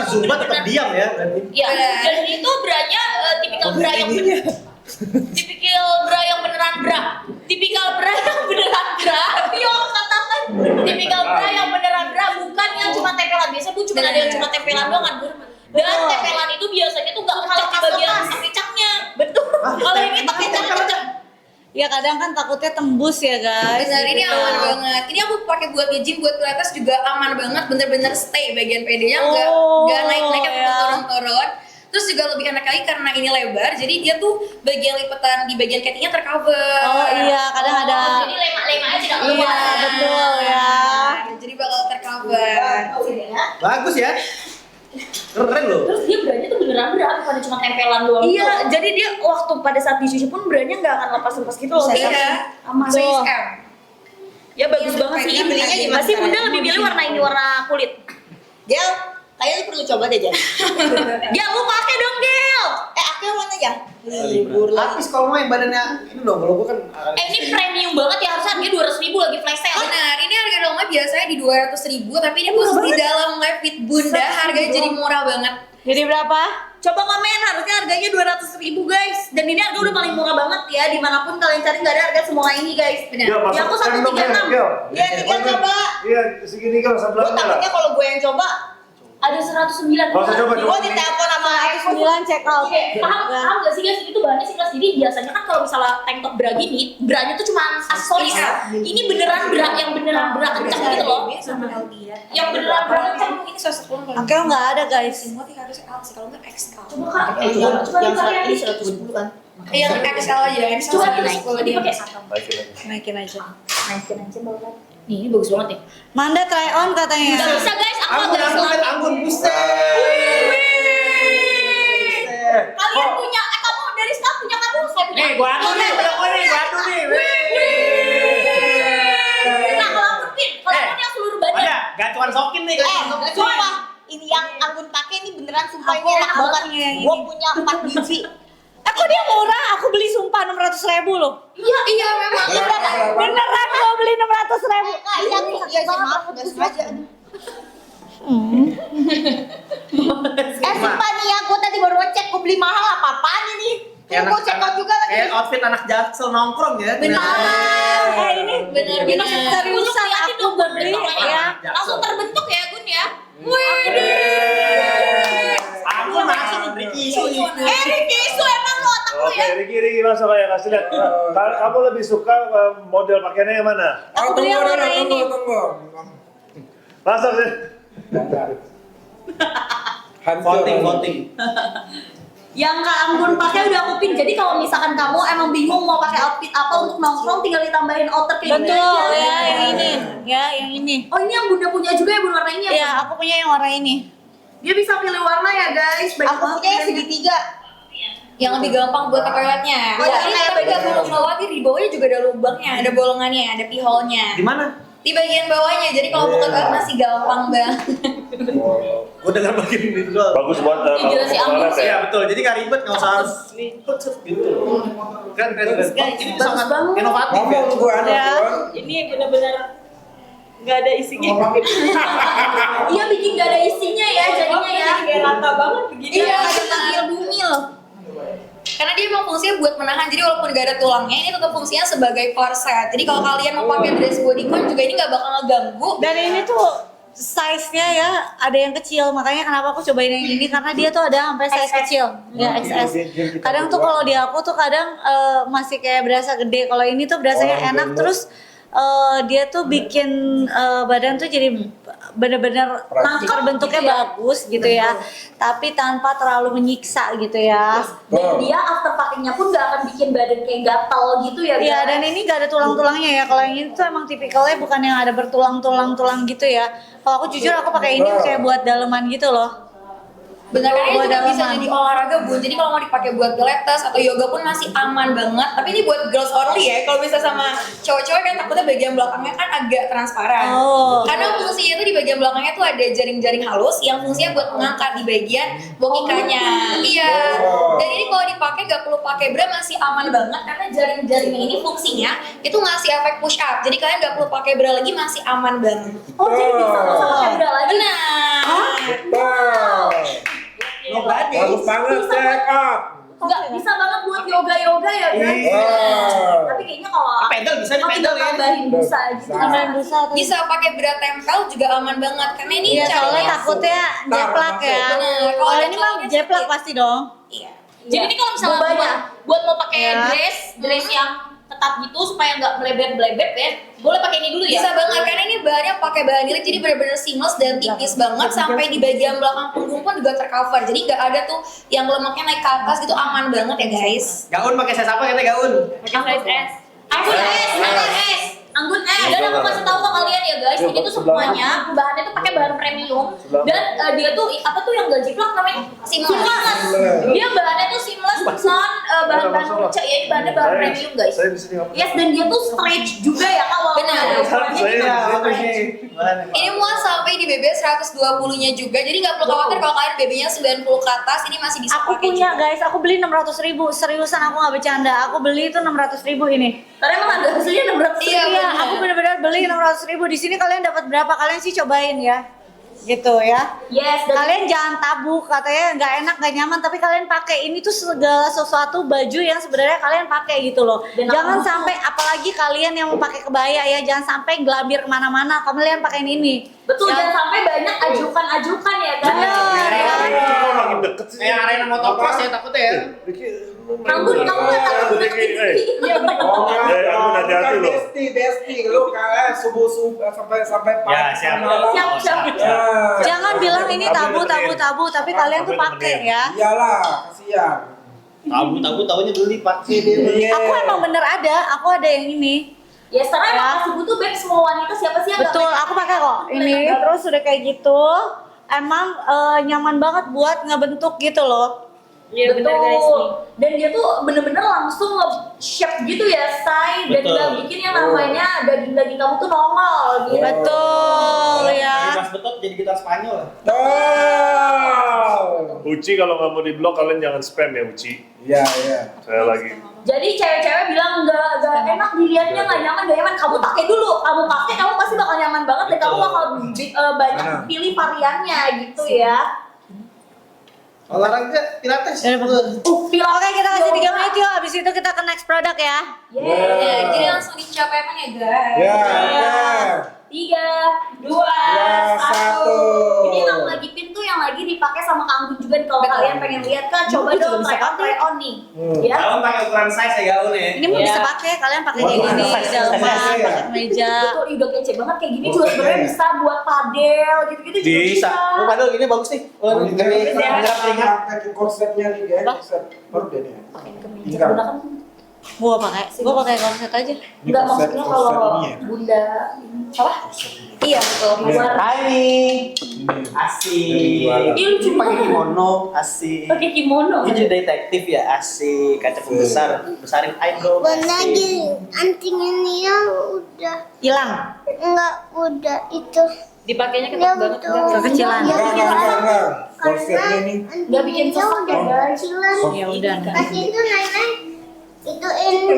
Zumba tetap diam ya berarti. Iya, dan itu branya tipikal bra yang tipikal bra yang beneran bra. Tipikal bra yang beneran bra. Yo katakan tipikal bra yang beneran bra, bukan yang cuma tempelan. Biasanya gue cuma ada yang cuma tempelan doang kan, Bu. Dan tempelan itu biasanya tuh nggak kencang di bagian kecaknya. Betul. Kalau ini pakai kencang. Ya kadang kan takutnya tembus ya guys. Benar, ini gitu. aman banget. Ini aku pakai buat nge-gym, buat pilates juga aman banget. Bener-bener stay bagian PD-nya, nggak naik-naik atau turun-turun. Terus juga lebih enak lagi karena ini lebar, jadi dia tuh bagian lipatan di bagian ketingnya tercover. Oh iya, kadang ada. Jadi lemak-lemaknya tidak Iya keluar. betul ya. Jadi bakal tercover. Bagus ya. Keren loh. Terus dia branya tuh beneran bra, bukan cuma tempelan doang. Iya, jadi dia waktu pada saat dicuci pun branya nggak akan lepas-lepas gitu loh. Iya. Aman. Size M. Ya bagus Iya, banget sih. kayaknya belinya gimana Pasti caranya? Bunda lebih pilih warna ini, warna kulit. Gel, kayaknya lu perlu coba deh, Gel. Ya lu pakai dong, Gel. Aku yang mana ya? Libur lagi. Lapis kalau mau yang badannya ini dong, kalau gua kan Ini premium banget ya, harusnya harganya 200.000 lagi flash sale. Benar, ini harga dongnya biasanya di 200.000, tapi ini khusus di dalam live fit Bunda, harganya jadi murah banget. Jadi berapa? Coba komen, harusnya harganya 200.000 guys. Dan ini harga udah paling murah banget ya, dimanapun kalian cari nggak ada harga semua ini guys. Benar. Ya aku 136. Ya, ini kan coba. Iya, segini kan Gue sebelahnya lah. takutnya kalau gue yang coba, Ada 109. Kalau saya coba gue ditelepon sama iPhone. 9 check out. Oke, paham gak sih guys, itu bahannya sih kelas. Jadi biasanya kan kalau misalnya tank top bra gini, branya tuh cuma aksesoris. Ini beneran bra, yang beneran bra kencang gitu loh. Sama LD ya. Yang beneran bra kencang. Ini sosok lo Oke, nggak ada guys. semua sih harusnya L sih, kalau nggak XL. Coba Kak, coba Yang dipakai. ini 110 kan? Yang XL aja, XL Coba aja naik, kalau dia dipakai. Naikin aja. Naikin aja banget. Nih, ini bagus banget nih. Manda try on katanya. Gak bisa guys, aku Anggun, agak anggun, slow. anggun, buset. Kalian punya, kamu dari sekarang punya kamu, saya punya. Nih, gua adu nih, gua adu nih. Nah, kalau aku pin, kalau aku yang seluruh badan. Ada, gacuan sokin nih, gacuan sokin. Sumpah, ini yang Anggun pakai ini beneran sumpah Aku ini enak enak banget. banget yang Gue ini. punya 4 biji. Aku dia murah, aku beli sumpah 600.000 loh. Iya memang. Beneran aku beli 600.000. Kak, iya nih, iya sih maaf, nggak sengaja. Sumpah nih ya, gue tadi baru ngecek, gue beli mahal apa-apaan ini. Gue check out juga lagi. Kayak outfit anak jaksel nongkrong ya. Ini Benar-benar. seriusan aku beli ya. Langsung terbentuk ya Gun ya. Anggun langsung beri tisu nih. Ricky Isu emang lo otak lu Oke, ya. Riki masuk ya, kasih lihat. Kamu lebih suka model pakaiannya yang mana? Aku beli yang warna ini. Masuk sih. Voting. Yang Kak Anggun pakai udah aku pin. Jadi kalau misalkan kamu emang bingung mau pakai outfit apa untuk nongkrong, tinggal ditambahin outer kayak gini aja. Betul ya, yang ini. Ya, yang ini. Oh, ini yang Bunda punya juga ya, Bunda warna ini ya? Iya, aku punya yang warna ini. Dia bisa pilih warna ya, guys. Baik Aku punya yang segitiga. Yang lebih gampang buat ke toiletnya. Oh, Ini iya, tapi iya, gak perlu khawatir, di bawahnya juga ada lubangnya, ada bolongannya, ada piholnya. Di mana? Di bagian bawahnya, jadi kalau mau ke toilet masih gampang banget. Gua dengar bagian itu doang. Bagus buat Gila sih, Anggun toilet Iya ya. betul, jadi nggak ribet, nggak usah harus ribet gitu. Kan ini sangat inovatif ya. Ya, ini benar-benar nggak ada isinya. Iya, bikin nggak ada isinya ya jadinya ya. Kayak rata banget begini. Iya, ada tangil-bungil. Karena dia memang fungsinya buat menahan, jadi walaupun gak ada tulangnya, ini tetap fungsinya sebagai korset. Jadi kalau kalian mau pakai dress bodycon juga ini gak bakal ngeganggu. Dan ini tuh size-nya ya ada yang kecil, makanya kenapa aku cobain yang ini karena dia tuh ada sampai size kecil, ya XS. Kadang tuh kalau di aku tuh kadang masih kayak berasa gede, kalau ini tuh berasanya enak, terus dia tuh bikin badan tuh jadi bener-bener mangkok, bentuknya bagus gitu ya, tapi tanpa terlalu menyiksa gitu ya. Dan dia after packingnya pun gak akan bikin badan kayak gatal gitu ya. Iya, dan ini gak ada tulang-tulangnya ya. Kalau yang ini tuh emang tipikalnya bukan yang ada bertulang-tulang gitu ya. Kalau aku jujur aku pakai ini kayak buat daleman gitu loh. Benar, karena ini Buat juga bisa dalaman. jadi olahraga bun. Jadi kalau mau dipakai buat pilates atau yoga pun masih aman banget. Tapi ini buat girls only ya. Kalau bisa sama cowok-cowok kan takutnya bagian belakangnya kan agak transparan. Oh. Karena fungsinya itu di bagian belakangnya tuh ada jaring-jaring halus yang fungsinya buat mengangkat di bagian bokikanya. Iya. Dan ini kalau dipakai gak perlu pakai bra masih aman banget karena jaring-jaringnya ini fungsinya itu ngasih efek push up. Jadi kalian gak perlu pakai bra lagi masih aman banget. Oh, jadi bisa nggak usah pakai bra lagi. Benar. banget check up. Nggak bisa banget buat yoga ya guys. Iya. Tapi kayaknya kalau Pedal bisa mau dipedal ya. tambahin busa gitu. Tambahin busa tuh. Bisa pakai bra tempel juga aman banget karena ini Iya, soalnya caranya- takutnya jeplak ya. Bener. Kalau Kalau ini mah jeplaknya jeplak sakit. pasti dong. Iya. Jadi ini kalau misalnya Bobanya. buat mau pakai Ya. dress yang ketat gitu supaya nggak melebet ya, boleh pakai ini dulu ya. Bisa banget karena ini bahannya pakai bahan nilai jadi benar-benar seamless dan tipis banget sampai di bagian belakang punggung pun juga tercover. Jadi nggak ada tuh yang lemaknya naik ke atas gitu, aman banget ya guys. Gaun pakai size apa katanya gaun? Anggun S. Anggun S. Dan aku kasih tahu ke kalian ya guys, ini tuh semuanya bahannya tuh pakai bahan premium dan dia tuh apa tuh yang gak jiplak namanya? Seamless. Dia bahannya tuh seamless, bukan bahan-bahan perca ya, ini bahannya bahan premium guys. Saya di sini nggak Yes, dan dia tuh stretch juga ya kalau Benar. Ini muat sampai di BB 120-nya juga. Jadi nggak perlu khawatir kalau kalian BB-nya 90 ke atas, ini masih bisa Aku pakai punya juga. guys, aku beli 600.000. Seriusan aku nggak bercanda. Aku beli itu 600.000 ini. karena emang ada hasilnya 600 Iya, Iya, benar. aku benar-benar beli 600.000. Di sini kalian dapat berapa? Kalian sih cobain ya. Gitu ya. Yes, dan Kalian jangan tabu, katanya nggak enak, nggak nyaman, tapi kalian pakai. Ini tuh segala sesuatu baju yang sebenarnya kalian pakai gitu loh. Dan Jangan aku- sampai, apalagi kalian yang mau pakai kebaya ya, jangan sampai gelabir kemana-mana. Kalian pakai ini. betul Yang- jangan sampai banyak ajukan ya kan. Bener, ya. Kok makin deket sih? Kayak arena motocross ya takutnya ya. Anggun, kamu nggak takut Riki, deketin Oh, Ya, aku hati-hati loh. Besti, lu kayak subuh sampai pagi. Ya, siap. Siap. Ya. Jangan bilang ini tabu, Temenin. tapi kalian tuh pakai ya. Iyalah, kasihan. Tabu tahunya dulu dipakai dia. Iya. Aku emang bener ada, aku ada yang ini. Ya sekarang Ya. emang masih butuh beb semua wanita siapa sih yang nggak Betul, pakai? aku pakai kok ini. Terus udah kayak gitu, emang nyaman banget buat ngebentuk gitu loh. Iya betul. Dan dia tuh bener-bener langsung nge-shape gitu ya, say. Dan Betul. nggak bikin yang namanya daging-daging kamu tuh nongol gitu. Betul ya. Mas Betot jadi gitar Spanyol. Oh. Uci kalau nggak mau di blok kalian jangan spam ya Uci. Iya, iya. Saya lagi. Jadi cewek-cewek bilang nggak enak dilihatnya, nggak nyaman. Kamu pakai dulu, kamu pasti bakal nyaman banget dan kamu bakal banyak pilih variannya gitu ya. Olahraga pilates. Ya udah, Oke, kita kasih 3 menit yuk. Abis itu kita ke next produk ya. Ya, jadi langsung dicapai ya guys. Ya, ya. 3, 2, 1. satu. Ini yang lagi pin tuh yang lagi dipakai sama Kang Gun juga nih. Kalau kalian pengen lihat kan, coba dong try on nih. Ya. Gaun pakai ukuran size ya gaun ya. Ini mau bisa pakai, kalian pakai kayak gini di dalam pakai meja. Betul, udah kece banget kayak gini juga sebenarnya bisa buat padel gitu-gitu juga Bisa. Oh, padahal gini bagus nih. Oh, Ini ini gerak ringan. pakai konsepnya nih guys. Apa? Konsep baru deh nih. pakai kemeja. Enggak. Bunda kan Gua pakai korset aja. Ini enggak konsep maksudnya konsep kalau ini ya. Bunda apa? Iya betul. Luar. Hai nih. Ini. Asik. Ih, lucu Pakai banget. kimono, asik. Pakai kimono. Ini jadi detektif ya, asik. Kaca besarin idol. Lagi anting ini yang udah Hilang. enggak udah itu Dipakainya ya betul. Kekecilan. Ya, Enggak. Konsepnya ini. Nggak bikin sesak ya, guys. Ya udah. Kasih itu nenek itu ini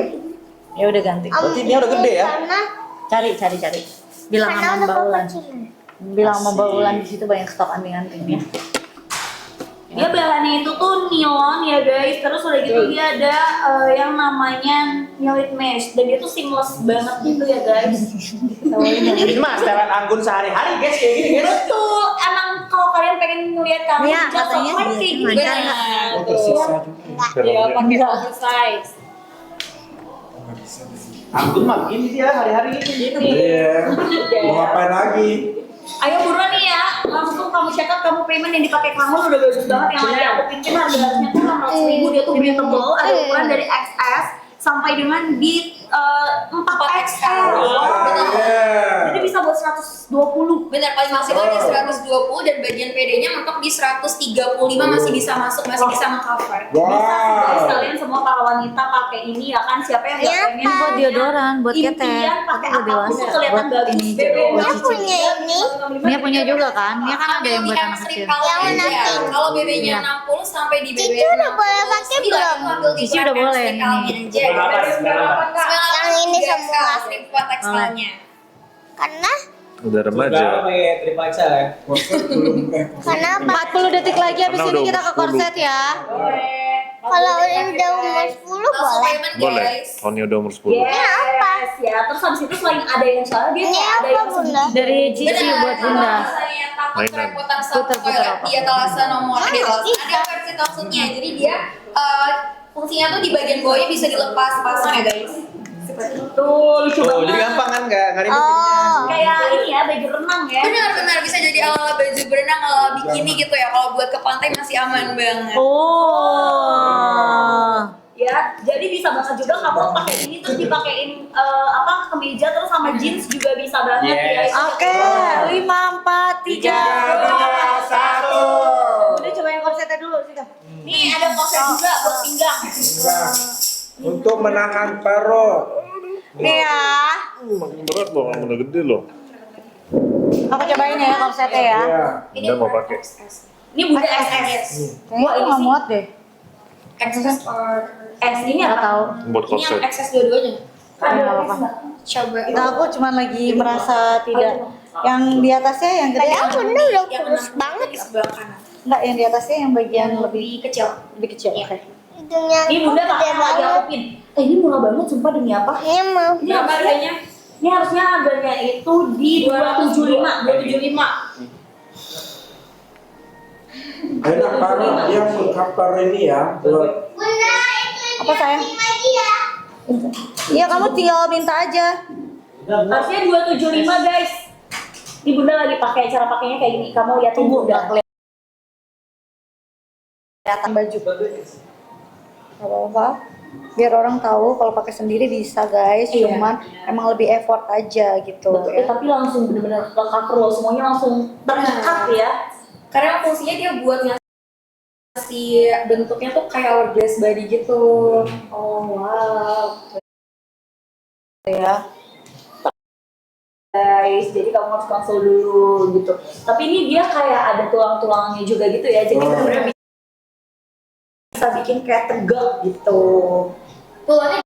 Ya udah ganti. Berarti dia udah gede ya? karena Cari. Bilang karena sama udah Mbak Ulan. kekecilan. Bilang sama Mbak Ulan di situ banyak stok anting-antingnya. Dia bahannya itu tuh nilon ya guys, terus udah gitu dia ada yang namanya nyelit mesh dan dia tuh seamless banget gitu ya guys. Ini mah setelan Anggun sehari-hari guys kayak gini guys. Betul, emang kalau kalian pengen ngeliat kamu Iya, katanya kayak dia gini lancar benar. Oh, tersisa juga. Ya pakai oversize. Enggak bisa. Anggun mah begini dia hari-hari ini. Iya. Mau ngapain lagi? Ayo buruan nih ya, langsung kamu check out kamu payment yang dipakai kamu udah bagus banget yang lagi aku pinjam harganya tuh 600.000 dia tuh breathable, ada ukuran dari XS sampai dengan di 4XL. Iya. Jadi bisa buat 120. Benar, paling maksimal di 120 dan bagian PD-nya mentok di 135 masih bisa masuk, masih bisa meng-cover. Bisa sih guys, Wow. kalian semua para wanita pakai ini ya kan, siapa yang nggak Iya, pengen Ini buat deodoran, buat ketek. impian pakai Buat apapun dewasa, tuh kelihatan buat bagus. ini, BB-nya buat Dia punya ini Mia punya juga kan? Mia kan ada yang buat Yang anak kecil. kalau Yang aja. nanti. Kalau BB-nya Iya. 60 sampai di BB Cici udah boleh pakai belum? Cici udah boleh, ini. Yang ini semua. Buat tekstilnya. Karena Udah remaja. Pakai triple XL ya. Konsep belum. karena apa? 40 detik lagi. lagi habis Karena ini udah kita ke umur 10. korset ya. Kalau udah umur 10 boleh. Boleh. Tony udah umur 10. Yes, ya. Terus habis itu selain ada yang soalnya dia Ini kayak ada apa, yang Bunda? Dari Cici buat Bunda. Saya takut Mainan. kerepotan sama Puter-puter toilet apa? di etalase nomor di etalase. Ada versi maksudnya. Jadi dia fungsinya tuh di bagian bawahnya bisa dilepas pasang ya guys. tuh lucu Oh, jadi banget. gampang kan nggak ribet jadinya. Oh. Kayak ini ya baju renang ya. Benar-benar bisa jadi ala baju berenang, ala bikini gitu ya. Kalau buat ke pantai masih aman banget. Oh. Ya, jadi bisa banget juga kamu pakai ini terus dipakein kemeja terus sama jeans juga bisa banget ya. Yes. Oke, 5, 4, 3, 2, 1. Udah cobain korsetnya dulu sih. Nih ada korset juga buat pinggang. Untuk menahan perut. Nih ya. Makin berat loh, kamu udah gede loh. Aku cobain ya korsetnya ya. Bunda mau pakai. Ini Bunda XS. Kayaknya aku nggak muat deh. Access or Ini Nggak apa? tahu. Buat ini yang korset. access dua-duanya. Nggak apa-apa. Coba. Nah, aku cuma lagi merasa tidak. Yang di atasnya yang gede. Padahal Bunda udah Yang kurus kena banget. di sebelah kanan. Enggak, yang di atasnya yang bagian lebih Lebih kecil. lebih kecil. Oke. Hidungnya Ini Bunda gede pakai lagi banget. aku pin. Ini murah banget sumpah demi apa? Ini mau. Ini harganya. Ini harusnya harganya itu di 275, 275. Enak banget dia mengcover ini ya. Buat Bunda, Apa sayang? lagi ya. Iya, kamu tinggal minta aja. Harusnya 275 guys. Ini Bunda lagi pakai, cara pakainya kayak gini. Kamu lihat Tunggu, Bunda. nggak kelihatan baju. Gak apa-apa. Biar orang tahu kalau pakai sendiri bisa guys. Iya. Cuman emang lebih effort aja gitu. Betul, Ya. tapi langsung bener-bener ke cover loh, semuanya langsung terikat ya. Karena fungsinya dia buat ngasih bentuknya tuh kayak hourglass body gitu. Oh wow. Ya. Guys, jadi kamu harus konsul dulu gitu. Tapi ini dia kayak ada tulang-tulangnya juga gitu ya, jadi bener-bener bisa bikin kayak tegak gitu. Tulangnya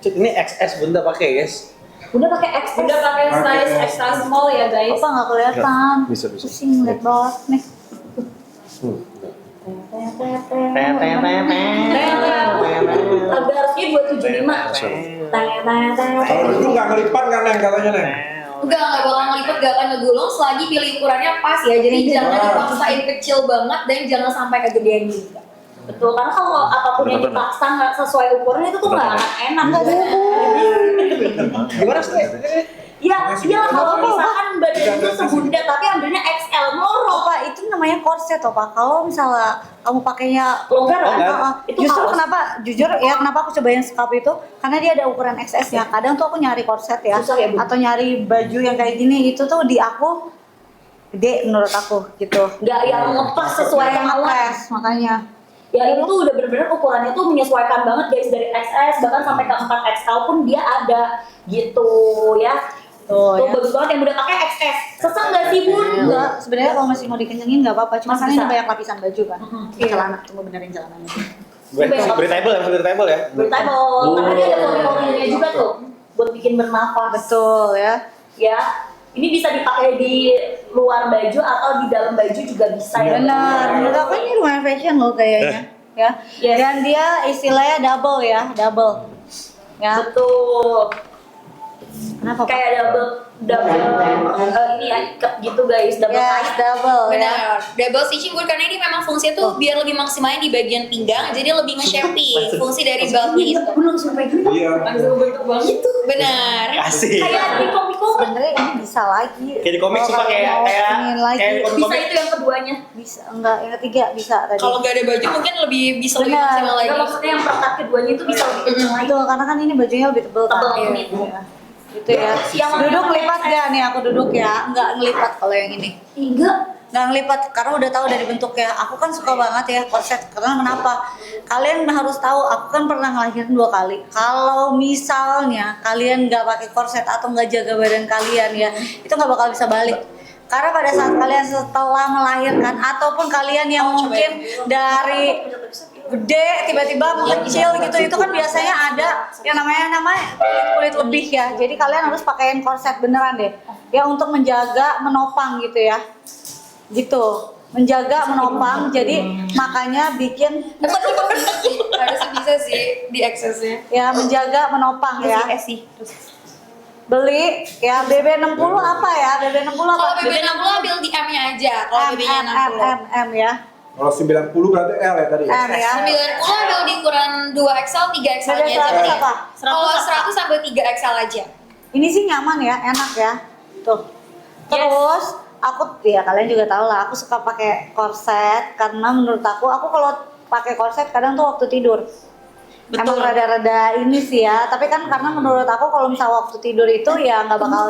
Ini XS Bunda pakai guys. Bunda pakai X, Bunda pakai size extra small ya guys. Apa nggak kelihatan? Bisa. Pusing liat banget nih. Harganya 275. kalau dulu nggak ngelipat kan yang katanya Neng. enggak bakal ngelipet, gak akan ngegulung selagi pilih ukurannya pas ya. Jadi jangan dipaksain kecil banget dan jangan sampai kegedean juga. Betul, karena kalau apapun yang Benar-benar. dipaksa nggak sesuai ukuran itu tuh nggak akan enak. Gimana sih? Ya, iya kalau misalkan badan itu sebunda tapi ambilnya XL moro. Pak, itu namanya korset toh Pak. Kalau misalnya kamu pakainya Pelonggaran, itu justru kaos. kenapa jujur ya kenapa aku cobain scarf itu karena dia ada ukuran XS ya. Kadang tuh aku nyari korset ya, Susah ya, Bu? atau nyari baju yang kayak gini itu tuh di aku gede menurut aku gitu. Nggak yang lepas sesuai yang kemauan. ngepres makanya. Ya itu tuh udah bener-bener ukurannya tuh menyesuaikan banget guys, dari XS bahkan sampai ke 4XL pun dia ada gitu ya. Tuh, Tuh ya. bagus banget yang udah pakai XS. Sesek nggak sih Bun? Enggak, sebenarnya kalau masih mau dikencengin nggak apa-apa. Cuma Masih karena ini bisa. banyak lapisan baju kan. Ini celana, tunggu benerin celananya. Breathable ya, breathable ya. Bertable, karena dia ada pori-porinya juga tuh buat bikin bernafas. Betul ya. Ya, ini bisa dipakai di luar baju atau di dalam baju juga bisa ya. Benar, menurut aku ini lumayan fashion loh kayaknya. Ya. Yes. Dan dia istilahnya double ya, double. Ya. Betul. Kenapa? Pak? Kayak ini ya ikat gitu guys, double Yes, tight. double ya. Benar, double stitching Bun, karena ini memang fungsinya tuh biar lebih maksimalnya di bagian pinggang, jadi lebih nge-shaping fungsi dari beltnya itu. Belum sampai gini. Iya. Langsung bentuk banget itu. Benar. Asik. Kayak di komik-komik. Sebenarnya ini bisa lagi. Kayak di komik sih, Kalau Pak, kayak- mau kayak- iniin lagi. kayak di Bisa itu yang keduanya. Bisa enggak yang ketiga bisa tadi. Kalau nggak ada baju mungkin lebih bisa lebih Benar. maksimal lagi. Enggak, maksudnya yang perekat keduanya itu bisa lebih kenceng lagi. Betul, karena kan ini bajunya lebih tebel kan. Tebel, Iya. gitu. Iya. Gitu ya. Yang Duduk mana ngelipat yang gak nih aku duduk ya? Enggak ngelipat kalau yang ini. Enggak. Nggak ngelipat karena udah tahu dari bentuknya. Aku kan suka banget ya korset. Karena kenapa? Kalian harus tahu. Aku kan pernah ngelahirin 2 kali. Kalau misalnya kalian nggak pakai korset atau nggak jaga badan kalian ya, itu nggak bakal bisa balik. Karena pada saat kalian setelah melahirkan ataupun kalian yang mungkin dari gede tiba-tiba mengecil gitu, itu kan biasanya ada yang namanya kulit lebih ya. Jadi kalian harus pakaiin korset beneran deh. Ya untuk menjaga menopang gitu ya. gitu, menjaga, menopang. Jadi makanya bikin Harusnya bisa sih di aksesnya. ya menjaga, menopang ya. Beli ya BB60 apa ya? BB60 apa? Kalau BB60 ambil di M-nya aja. Kalau BB-nya 60. M ya. Kalau 90 berarti L ya tadi. M ya. 90 ambil di ukuran 2XL, 3XL-nya aja. 100 apa? Kalau 100 ambil 3XL aja. Ini sih nyaman ya, enak ya. Tuh. Terus aku ya kalian juga tahu lah, aku suka pakai korset karena menurut aku kalau pakai korset kadang tuh waktu tidur. Emang rada-rada ini sih ya, tapi kan karena menurut aku kalau misal waktu tidur itu ya nggak bakal